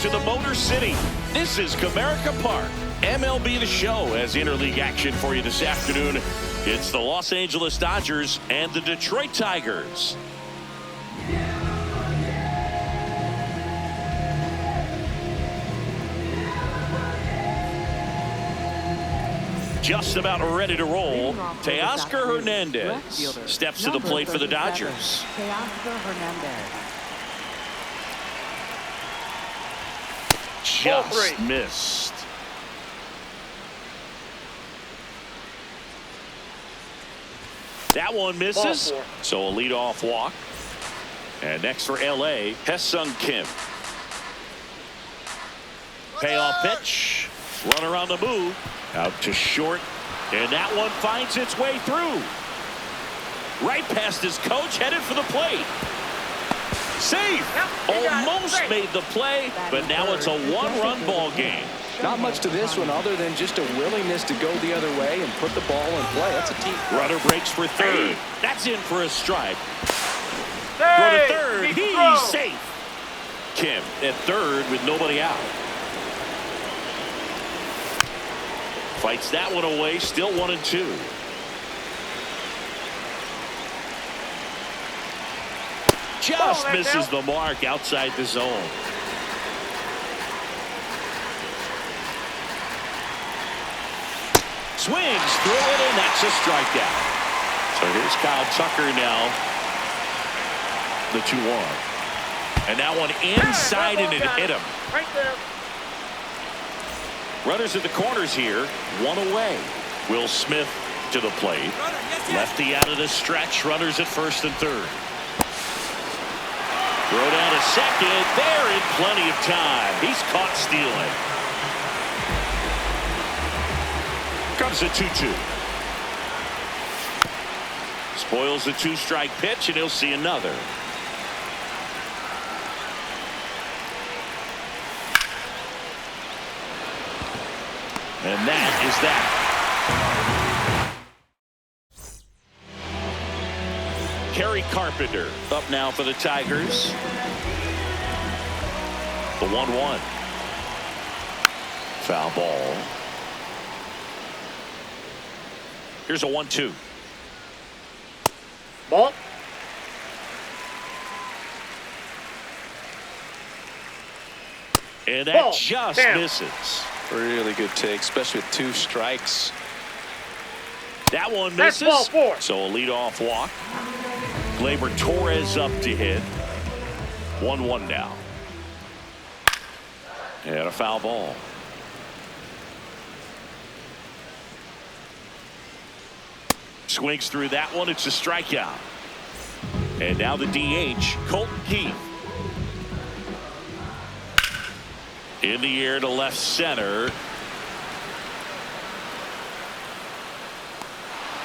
to the Motor City. This is Comerica Park. MLB The Show has interleague action for you this afternoon. It's the Los Angeles Dodgers and the Detroit Tigers. Just about ready to roll. Teoscar Hernandez steps to the plate for the Dodgers. Teoscar Hernandez. Just missed. That one misses. So a leadoff walk. And next for LA, Hesung Kim. Payoff pitch. Runner on the move. Out to short. And that one finds its way through. Right past his coach, headed for the plate. Safe. Almost made the play, but now it's a one-run ball game. Not much to this one other than just a willingness to go the other way and put the ball in play. That's a team. Runner breaks for third. That's in for a strike. Throw to third. He's safe. Kim at third with nobody out. Fights that one away. Still 1-2. Just misses the mark outside the zone. Swings through it, and that's a strikeout. So here's Kyle Tucker now. The 2-1. And that one inside, and it hit him. Right there. Runners at the corners here. One away. Will Smith to the plate. Lefty out of the stretch. Runners at first and third. Throw down to second. They're in plenty of time. He's caught stealing. Comes a 2-2. Spoils the 2-strike pitch, and he'll see another. And that is that. Kerry Carpenter up now for the Tigers. The 1-1. Foul ball. Here's a 1-2. Ball. And that just misses. Really good take, especially with 2 strikes. That one misses. So a leadoff walk. Gleyber Torres up to hit. 1-1 now. And a foul ball. Swings through that one. It's a strikeout. And now the DH, Colton Keith. In the air to left center.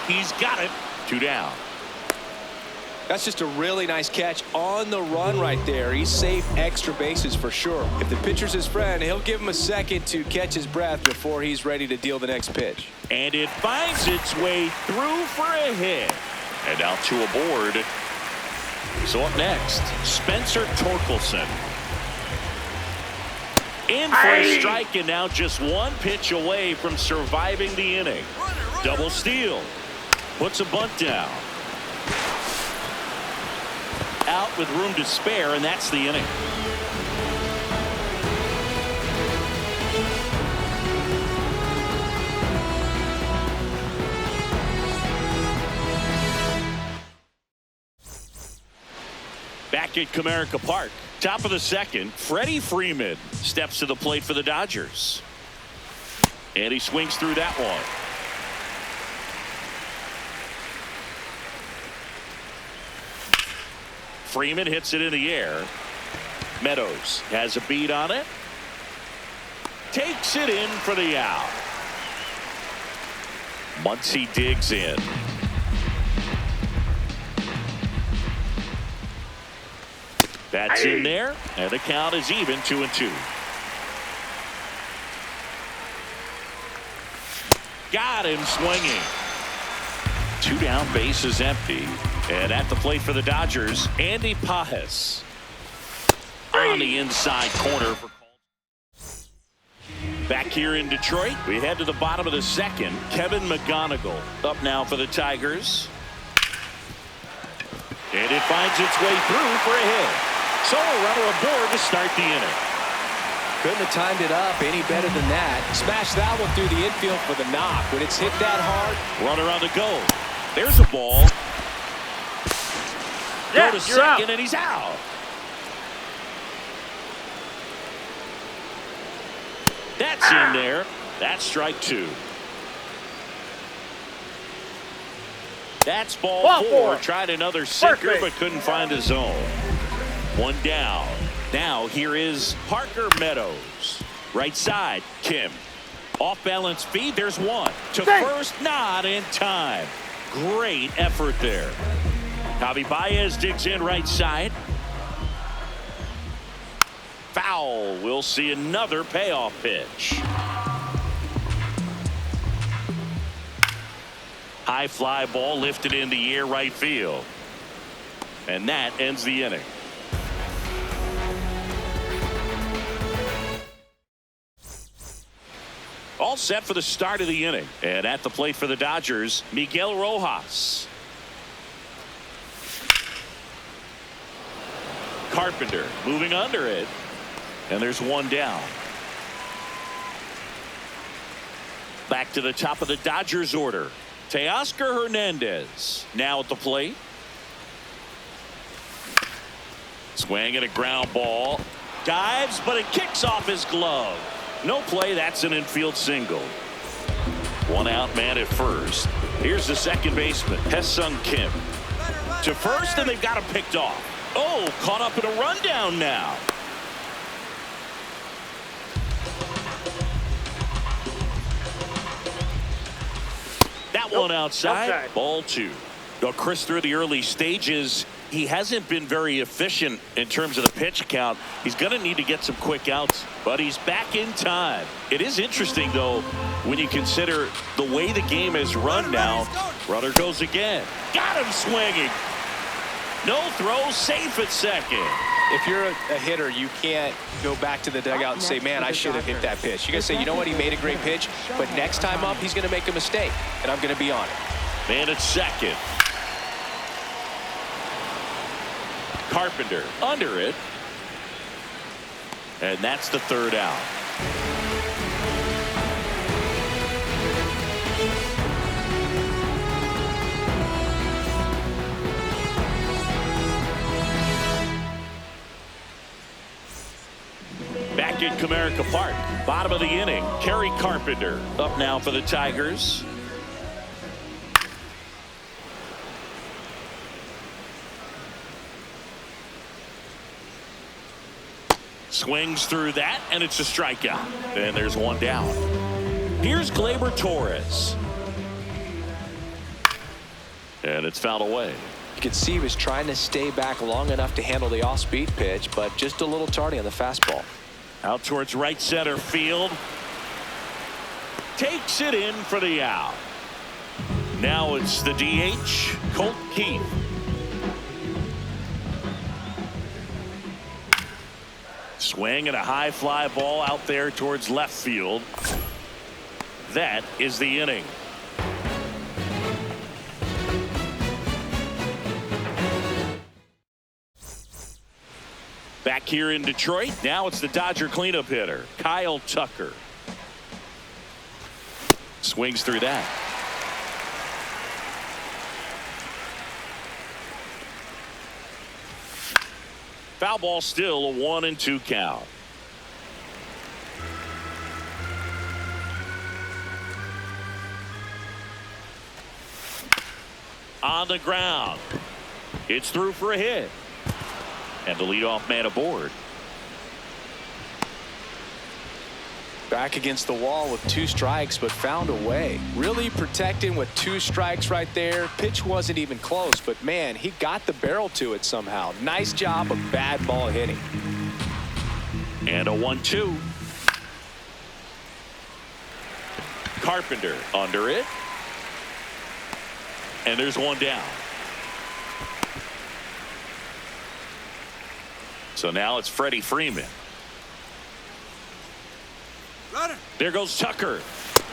He's got it. 2 down. That's just a really nice catch on the run right there. He's saved extra bases for sure. If the pitcher's his friend, he'll give him a second to catch his breath before he's ready to deal the next pitch. And it finds its way through for a hit. And now 2 aboard. So up next, Spencer Torkelson. In for a strike, and now just 1 pitch away from surviving the inning. Double steal. Puts a bunt down. Out with room to spare, and that's the inning. Back at Comerica Park. Top of the second, Freddie Freeman steps to the plate for the Dodgers. And he swings through that one. Freeman hits it in the air. Meadows has a beat on it. Takes it in for the out. Muncy digs in. That's in there, and the count is even, 2-2. Got him swinging. 2 down, bases empty. And at the plate for the Dodgers, Andy Pajes on the inside corner for Back here in Detroit, we head to the bottom of the second. Kevin McGonigal up now for the Tigers. And it finds its way through for a hit. So a runner aboard to start the inning. Couldn't have timed it up any better than that. Smash that one through the infield for the knock. When it's hit that hard. Runner on the go. There's a ball. Yeah, go to you're second out. and he's out. That's in there. That's strike two. That's ball four. Tried another sinker but couldn't find a zone. One down. Now here is Parker Meadows. Right side, Kim. Off balance feed. There's one. To first, not in time. Great effort there. Javi Baez digs in right side. Foul. We'll see another payoff pitch. High fly ball lifted in the air right field. And that ends the inning. All set for the start of the inning. And at the plate for the Dodgers, Miguel Rojas. Carpenter moving under it. And there's one down. Back to the top of the Dodgers order. Teoscar Hernandez now at the plate. Swing and a ground ball. Dives, but it kicks off his glove. No play. That's an infield single. One out man at first. Here's the second baseman, Hesung Kim. To first, and they've got him picked off. Oh, caught up in a rundown now. That one outside. Ball two. Now, Chris, through the early stages, he hasn't been very efficient in terms of the pitch count. He's going to need to get some quick outs, but he's back in time. It is interesting, though, when you consider the way the game has run now. Runner goes again. Got him swinging. No throw, safe at second. If you're a hitter, you can't go back to the dugout and say, man, I should have hit that pitch. You got to say, you know what, he made a great pitch, but next time up, he's going to make a mistake, and I'm going to be on it. Man at second. Carpenter under it. And that's the third out. Back in Comerica Park, bottom of the inning, Kerry Carpenter up now for the Tigers. Swings through that, and it's a strikeout. And there's one down. Here's Gleyber Torres. And it's fouled away. You can see he was trying to stay back long enough to handle the off-speed pitch, but just a little tardy on the fastball. Out towards right center field. Takes it in for the out. Now it's the DH, Colt Keith. Swing and a high fly ball out there towards left field. That is the inning. Back here in Detroit, now it's the Dodger cleanup hitter, Kyle Tucker. Swings through that. Foul ball, still a 1-2 count. On the ground. It's through for a hit. And the leadoff man aboard. Back against the wall with 2 strikes, but found a way. Really protecting with 2 strikes right there. Pitch wasn't even close, but man, he got the barrel to it somehow. Nice job of bad ball hitting. And a 1-2. Carpenter under it. And there's one down. So now it's Freddie Freeman. There goes Tucker.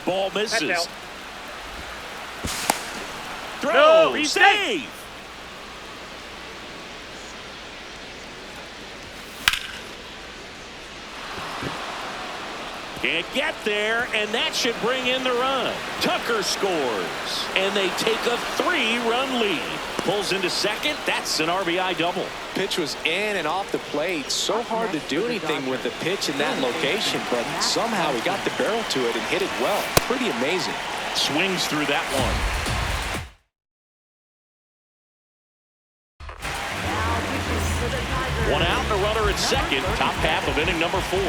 Ball misses. Throw. No, he's save. Can't get there, and that should bring in the run. Tucker scores, and they take a 3-run lead. Pulls into second. That's an RBI double. Pitch was in and off the plate. So hard to do anything with the pitch in that location, but somehow he got the barrel to it and hit it well. Pretty amazing. Swings through that one. One out and a runner at second. Top half of inning number 4.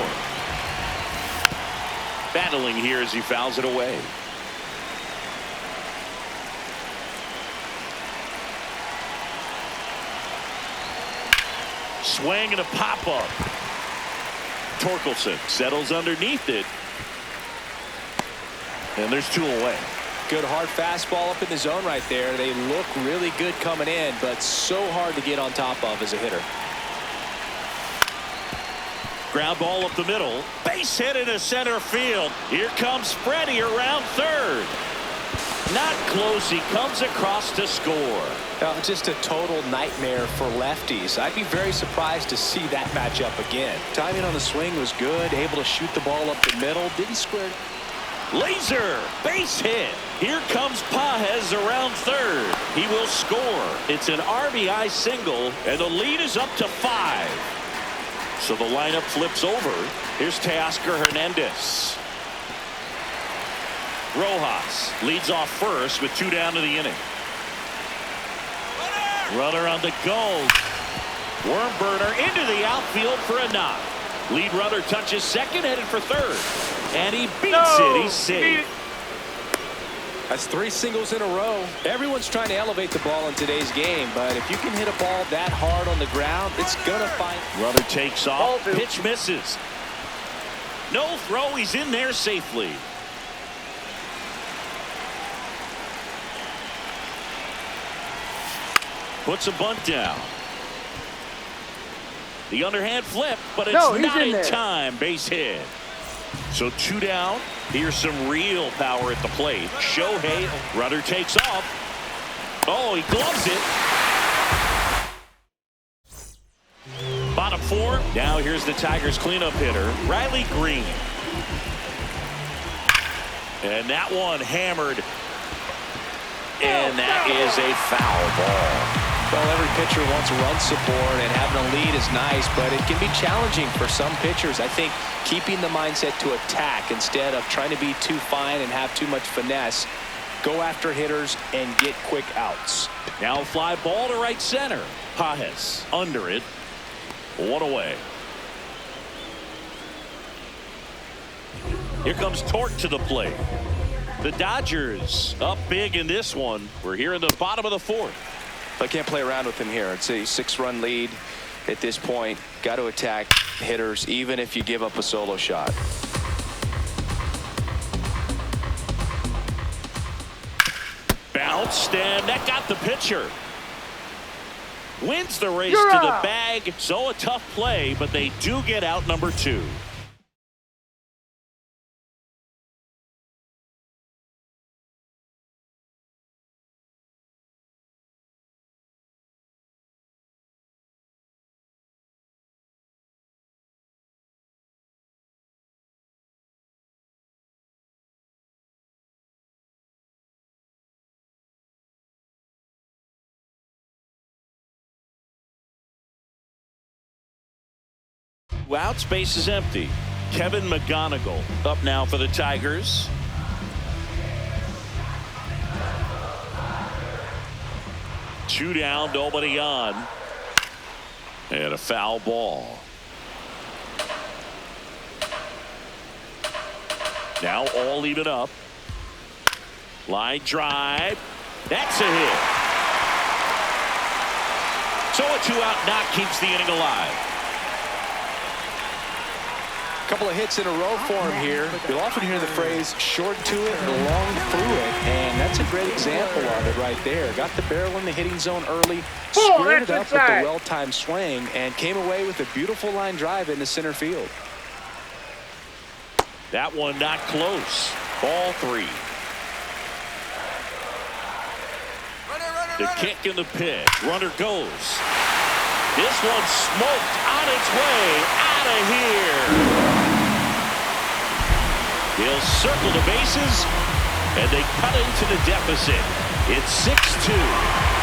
Battling here as he fouls it away. Swing and a pop-up. Torkelson settles underneath it. And there's 2 away. Good hard fastball up in the zone right there. They look really good coming in, but so hard to get on top of as a hitter. Ground ball up the middle. Base hit into center field. Here comes Freddie around third. Not close. He comes across to score. Just a total nightmare for lefties. I'd be very surprised to see that matchup again. Timing on the swing was good. Able to shoot the ball up the middle. Didn't square. Laser. Base hit. Here comes Pages around third. He will score. It's an RBI single, and the lead is up to 5. So the lineup flips over. Here's Teoscar Hernandez. Rojas leads off first with 2 down to the inning. Runner on the go. Worm burner into the outfield for a knock. Lead runner touches second, headed for third. And he beats it. He's safe. That's 3 singles in a row. Everyone's trying to elevate the ball in today's game, but if you can hit a ball that hard on the ground, it's going to find. Runner takes off. Pitch misses. No throw. He's in there safely. Puts a bunt down. The underhand flip, but it's not in time. Base hit. So 2 down. Here's some real power at the plate. Shohei. Runner takes off. Oh, he gloves it. Bottom 4. Now here's the Tigers cleanup hitter, Riley Green. And that one hammered. And that is a foul ball. Well, every pitcher wants run support, and having a lead is nice, but it can be challenging for some pitchers. I think keeping the mindset to attack instead of trying to be too fine and have too much finesse. Go after hitters and get quick outs. Now fly ball to right center. Pages under it. 1 away. Here comes Torque to the plate. The Dodgers up big in this one. We're here in the bottom of the 4th. I can't play around with him here. It's a 6-run lead at this point. Got to attack hitters even if you give up a solo shot. Bounced, and that got the pitcher. Wins the race to the bag. So a tough play, but they do get out number 2. Outs, base is empty. Kevin McGonigal up now for the Tigers. Two down, nobody on. And a foul ball. Now all even up. Line drive. That's a hit. So a 2-out knock keeps the inning alive. Couple of hits in a row for him here. You'll often hear the phrase short to it and long through it, and that's a great example of it right there. Got the barrel in the hitting zone early, squared it up with the well-timed swing, and came away with a beautiful line drive into center field. That one not close. Ball 3. The kick and the pitch. Runner goes. This one smoked on its way out of here. He'll circle the bases, and they cut into the deficit. It's 6-2.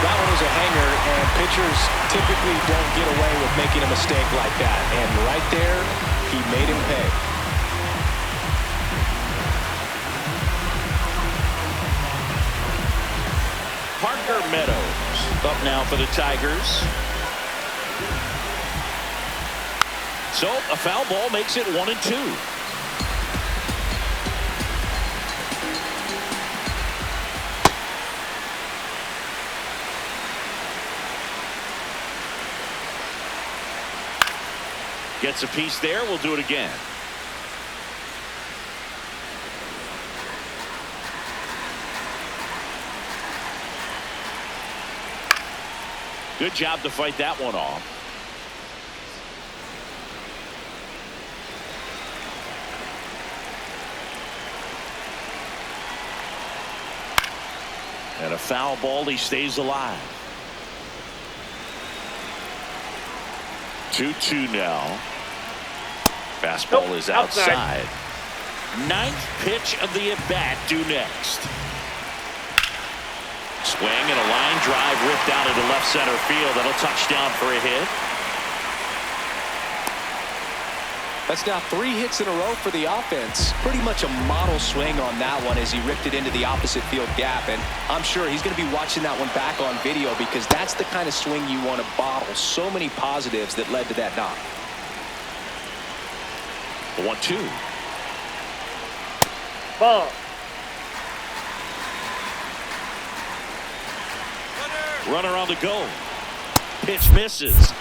That one was a hanger, and pitchers typically don't get away with making a mistake like that. And right there, he made him pay. Parker Meadows up now for the Tigers. So a foul ball makes it 1-2. Gets a piece there. We'll do it again. Good job to fight that one off. And a foul ball. He stays alive. 2-2 now. Fastball is outside. 9th pitch of the at-bat due next. Swing and a line drive ripped out into left center field. That'll touch down for a hit. That's now 3 hits in a row for the offense. Pretty much a model swing on that one as he ripped it into the opposite field gap. And I'm sure he's going to be watching that one back on video because that's the kind of swing you want to bottle. So many positives that led to that knock. 1-2. Ball. Runner on the go. Pitch misses.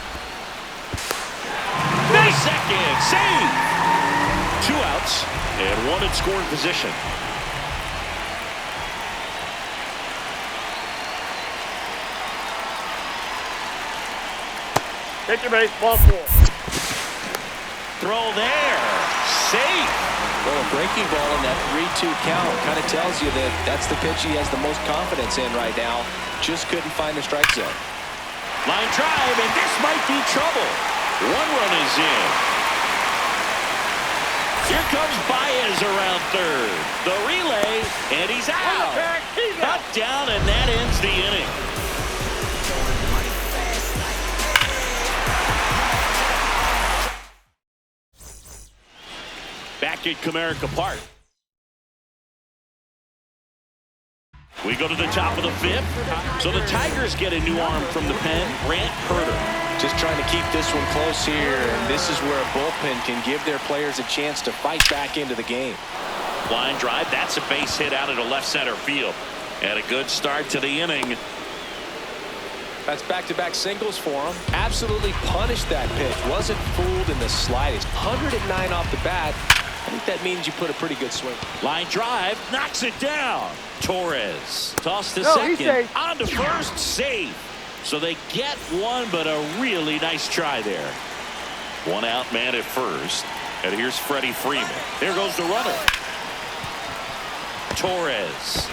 Second save. 2 outs and 1 in scoring position. Take your base. Ball 4. Throw there. Safe. Well, a breaking ball in that 3-2 count kind of tells you that that's the pitch he has the most confidence in right now. Just couldn't find the strike zone. Line drive, and this might be trouble. 1 run is in. Here comes Baez around third. The relay, and he's out. Cut down, and that ends the inning. Back at Comerica Park. We go to the top of the 5th. So the Tigers get a new arm from the pen, Grant Herter. Just trying to keep this one close here, and this is where a bullpen can give their players a chance to fight back into the game. Line drive, that's a base hit out into left center field. And a good start to the inning. That's back-to-back singles for him. Absolutely punished that pitch. Wasn't fooled in the slightest. 109 off the bat. I think that means you put a pretty good swing. Line drive, knocks it down. Torres tossed to second, on to first, safe. So they get one, but a really nice try there. 1 out man at first, and here's Freddie Freeman. There goes the runner. Torres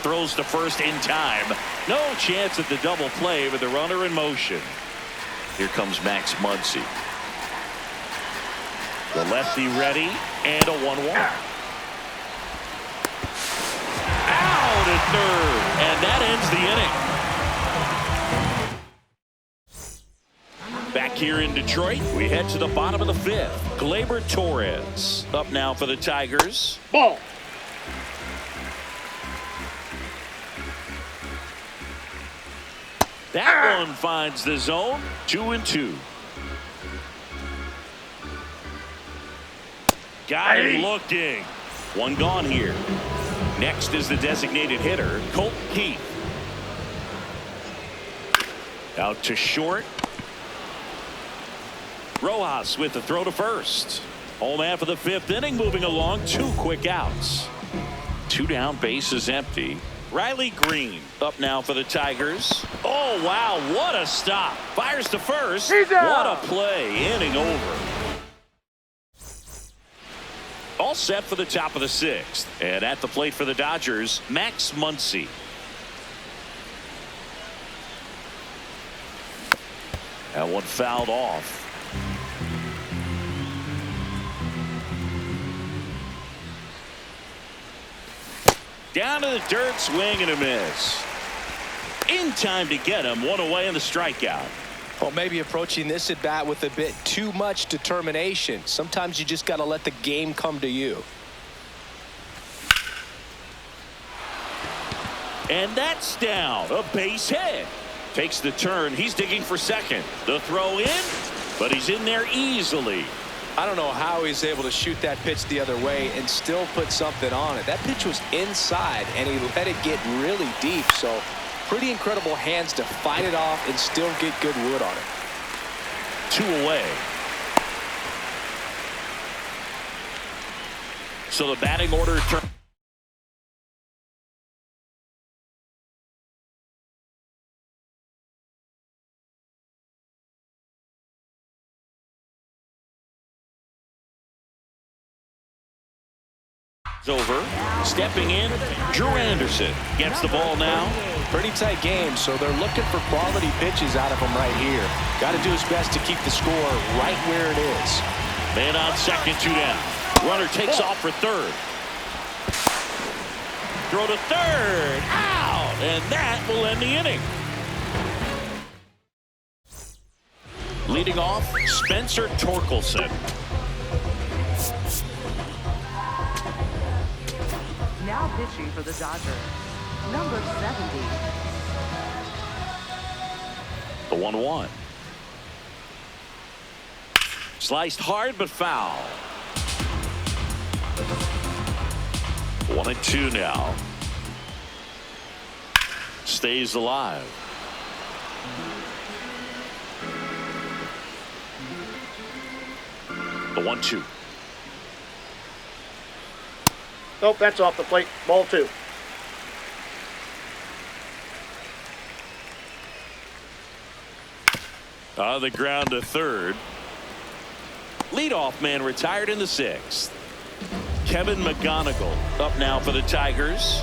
throws to first in time. No chance at the double play with the runner in motion. Here comes Max Muncy. The lefty ready, and a 1-1. Out at third, and that ends the inning. Back here in Detroit, we head to the bottom of the 5th. Gleyber Torres up now for the Tigers. Ball. That one finds the zone. 2-2. Got him looking. 1 gone here. Next is the designated hitter, Colt Keith. Out to short. Rojas with the throw to first. Home man for the 5th inning, moving along. 2 quick outs. 2 down, bases empty. Riley Green up now for the Tigers. Oh, wow, what a stop. Fires to first. What a play. Inning over. All set for the top of the 6th. And at the plate for the Dodgers, Max Muncy. That one fouled off. Down to the dirt, swing and a miss. In time to get him, one away in the strikeout. Well, maybe approaching this at bat with a bit too much determination. Sometimes you just got to let the game come to you. And that's down. A base hit. Takes the turn. He's digging for second. The throw in, but he's in there easily. I don't know how he's able to shoot that pitch the other way and still put something on it. That pitch was inside, and he let it get really deep. So pretty incredible hands to fight it off and still get good wood on it. 2 away. So the batting order turn. Over. Stepping in, Drew Anderson gets the ball now. Pretty tight game, so they're looking for quality pitches out of him right here. Got to do his best to keep the score right where it is. Man on second, 2 down. Runner takes off for third. Throw to third. Out! And that will end the inning. Leading off, Spencer Torkelson. Now pitching for the Dodgers, number 70. The 1-1. Sliced hard but foul. 1-2 now. Stays alive. The 1-2. Nope, that's off the plate. Ball 2. On the ground to third. Leadoff man retired in the 6th. Kevin McGonigal up now for the Tigers.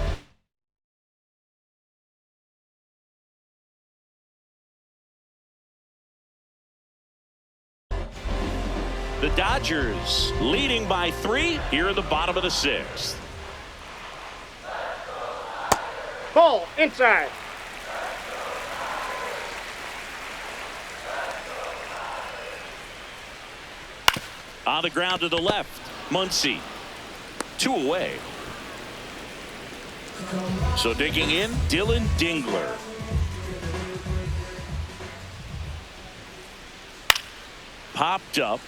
The Dodgers leading by 3 here at the bottom of the 6th. Ball inside. On the ground to the left, Muncy. 2 away. So digging in, Dylan Dingler. Popped up.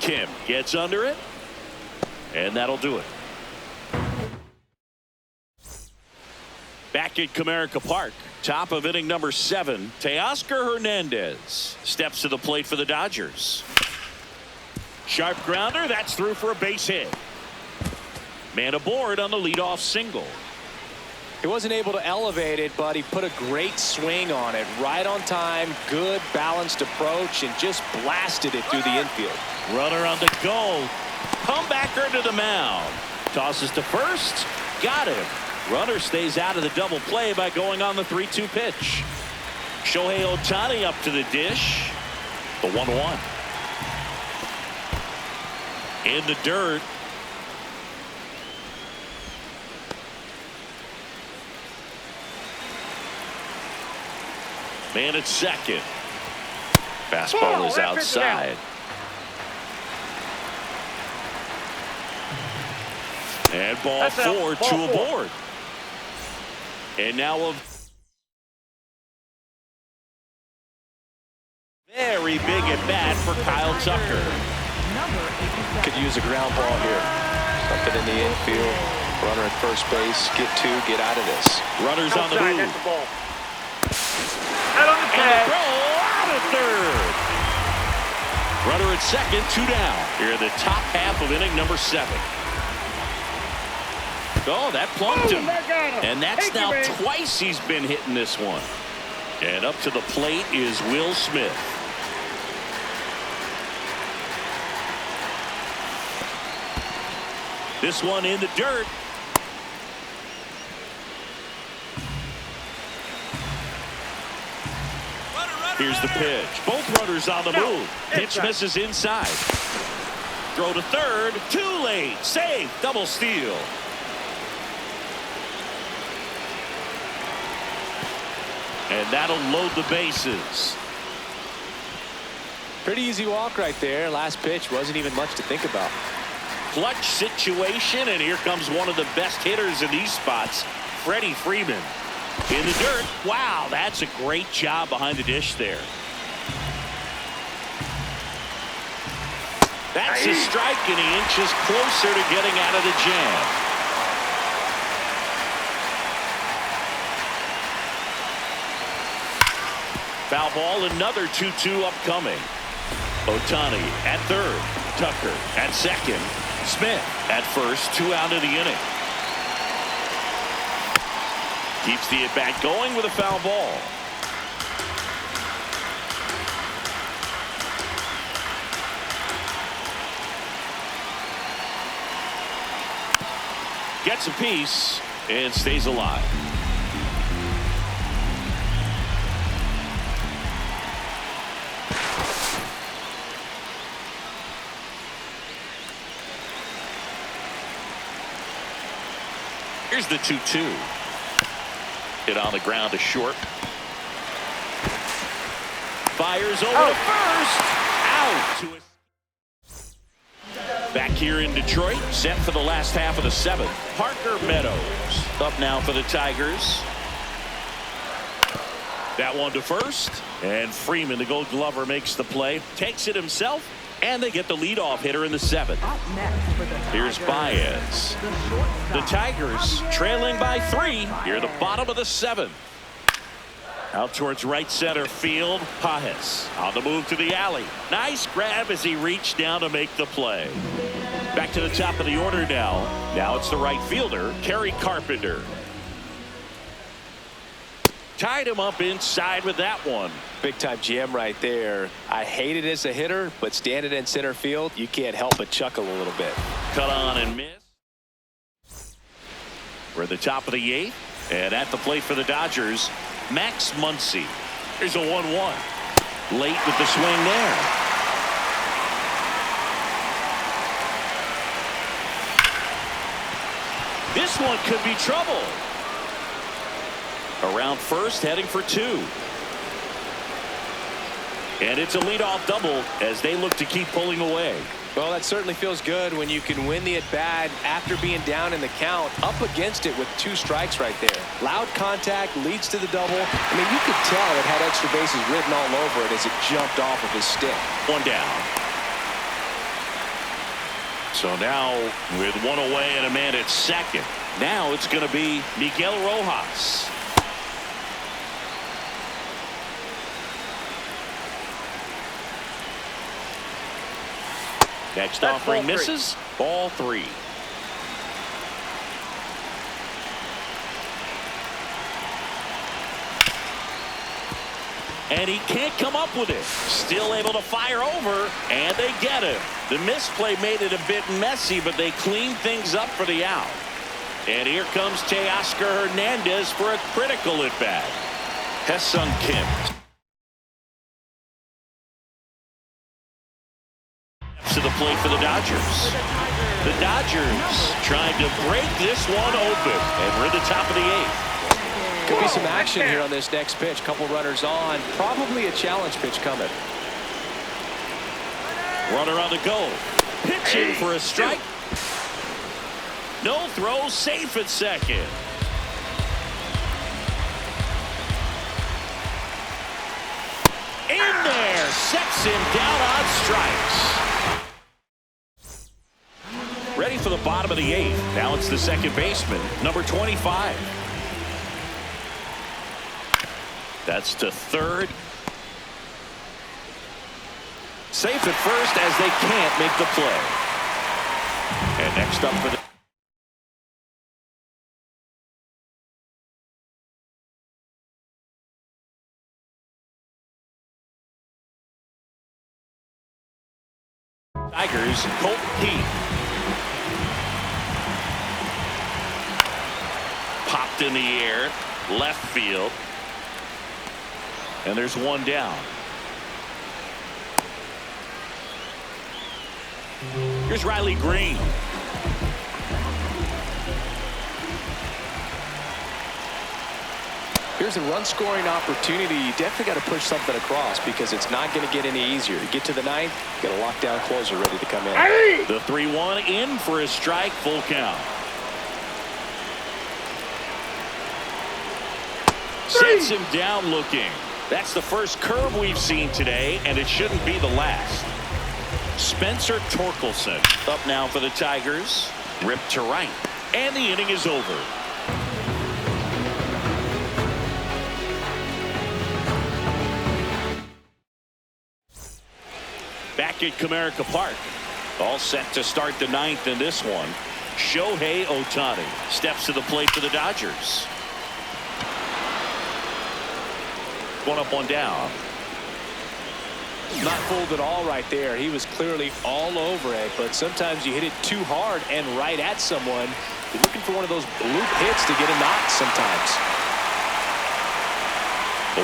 Kim gets under it, and that'll do it. Back at Comerica Park, top of inning number 7, Teoscar Hernandez steps to the plate for the Dodgers. Sharp grounder, that's through for a base hit. Man aboard on the leadoff single. He wasn't able to elevate it, but he put a great swing on it. Right on time, good balanced approach, and just blasted it through the infield. Runner on the go. Comebacker to the mound. Tosses to first. Got him. Runner stays out of the double play by going on the 3-2 pitch. Shohei Ohtani up to the dish. The 1-1. In the dirt. Man at second. Fastball is outside. And ball 4, 2 aboard. And now a very big at bat for Kyle Tucker. Could use a ground ball here. Something in the infield. Runner at first base. Get 2. Get out of this. Runners on the move. That's the ball. Out on the And tag. the throw out of third. Runner at second, 2 down. Here in the top half of inning number 7. Oh, that plunked him. And that's now twice he's been hitting this one. And up to the plate is Will Smith. This one in the dirt. Here's the pitch. Both runners on the move. Pitch misses inside. Throw to third. Too late. Save. Double steal. And that'll load the bases. Pretty easy walk right there. Last pitch wasn't even much to think about. Clutch situation, and here comes one of the best hitters in these spots, Freddie Freeman. In the dirt. Wow, that's a great job behind the dish there. That's a strike, and he inches closer to getting out of the jam. Foul ball, another 2-2 upcoming. Ohtani at third. Tucker at second. Smith at first. 2 out of the inning. Keeps the at-bat going with a foul ball. Gets a piece and stays alive. Here's the 2-2. Hit on the ground to short. Fires over to first. Out. Back here in Detroit, set for the last half of the 7th. Parker Meadows up now for the Tigers. That one to first. And Freeman, the Gold Glover, makes the play. Takes it himself. And they get the leadoff hitter in the 7th. Here's Baez. The Tigers trailing by 3 here at the bottom of the 7th. Out towards right center field. Pajes on the move to the alley. Nice grab as he reached down to make the play. Back to the top of the order now. Now it's the right fielder, Kerry Carpenter. Tied him up inside with that one. Big time jam right there. I hate it as a hitter, but standing in center field, you can't help but chuckle a little bit. Cut on and miss. We're at the top of the 8th, and at the plate for the Dodgers, Max Muncy. Here's a 1-1. Late with the swing there. This one could be trouble. Around first, heading for 2. And it's a leadoff double as they look to keep pulling away. Well, that certainly feels good when you can win the at-bat after being down in the count, up against it with 2 strikes right there. Loud contact leads to the double. I mean, you could tell it had extra bases written all over it as it jumped off of his stick. 1 down. So now with 1 away and a man at second. Now it's going to be Miguel Rojas. Next offering misses. Ball 3. And he can't come up with it. Still able to fire over, and they get him. The misplay made it a bit messy, but they cleaned things up for the out. And here comes Teoscar Hernandez for a critical at-bat. Ha-Seong Kim. To the plate for the Dodgers. The Dodgers trying to break this one open, and we're at the top of the 8th. Could be some action here on this next pitch. Couple runners on. Probably a challenge pitch coming. Runner on the go. Pitching for a strike. No throw, safe at second. In there, sets him down on strikes. Ready for the bottom of the 8th. Now it's the second baseman, number 25. That's to third. Safe at first as they can't make the play. And next up for the Tigers, Colton Heath. Ripped in the air, left field. And there's one down. Here's Riley Green. Here's a run-scoring opportunity. You definitely got to push something across because it's not going to get any easier. To get to the ninth, you got a lockdown closer ready to come in. Hey! The 3-1 in for a strike, full count. Sets him down looking. That's the first curve we've seen today, and it shouldn't be the last. Spencer Torkelson up now for the Tigers. Ripped to right, and the inning is over. Back at Comerica Park. All set to start the ninth in this one. Shohei Ohtani steps to the plate for the Dodgers. One up, one down. Not fooled at all right there. He was clearly all over it, but sometimes you hit it too hard and right at someone. You're looking for one of those loop hits to get a knock sometimes. The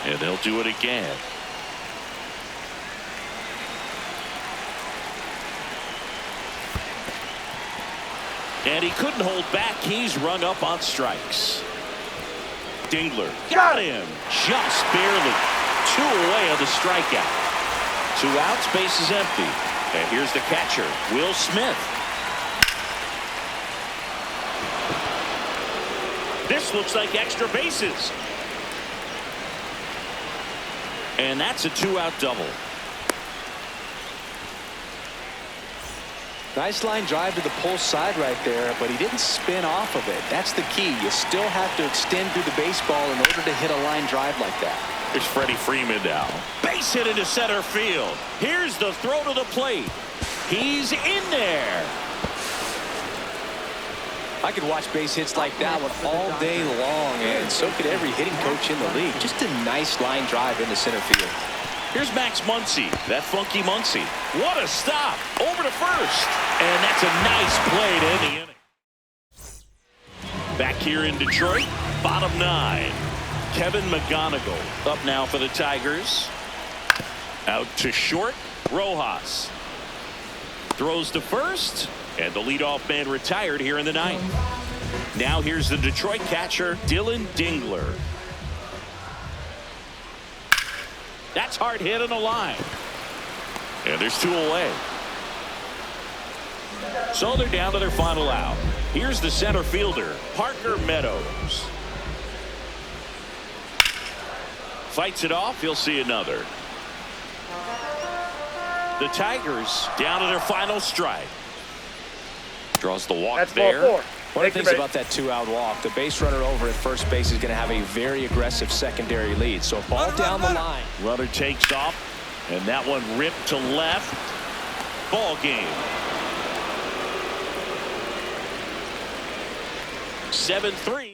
1-2. And they'll do it again. And he couldn't hold back. He's rung up on strikes. Dingler got him just barely. 2 away on the strikeout. 2 outs, base is empty. And here's the catcher, Will Smith. This looks like extra bases. And that's a 2-out double. Nice line drive to the pull side right there, but he didn't spin off of it. That's the key. You still have to extend through the baseball in order to hit a line drive like that. Here's Freddie Freeman now. Base hit into center field. Here's the throw to the plate. He's in there. I could watch base hits like that one all day long, and so could every hitting coach in the league. Just a nice line drive into center field. Here's Max Muncy, that funky Muncy. What a stop, over to first. And that's a nice play to end the inning. Back here in Detroit, bottom 9. Kevin McGonigal up now for the Tigers. Out to short, Rojas. Throws to first, and the leadoff man retired here in the 9th. Now here's the Detroit catcher, Dylan Dingler. That's hard hit on the line. And there's 2 away. So they're down to their final out. Here's the center fielder, Parker Meadows. Fights it off. He'll see another. The Tigers down to their final strike. Draws the walk. That's there. ball 4. One of the things about that 2-out walk, the base runner over at first base is going to have a very aggressive secondary lead. So ball down the line. Runner takes off, and that one ripped to left. Ball game. 7-3.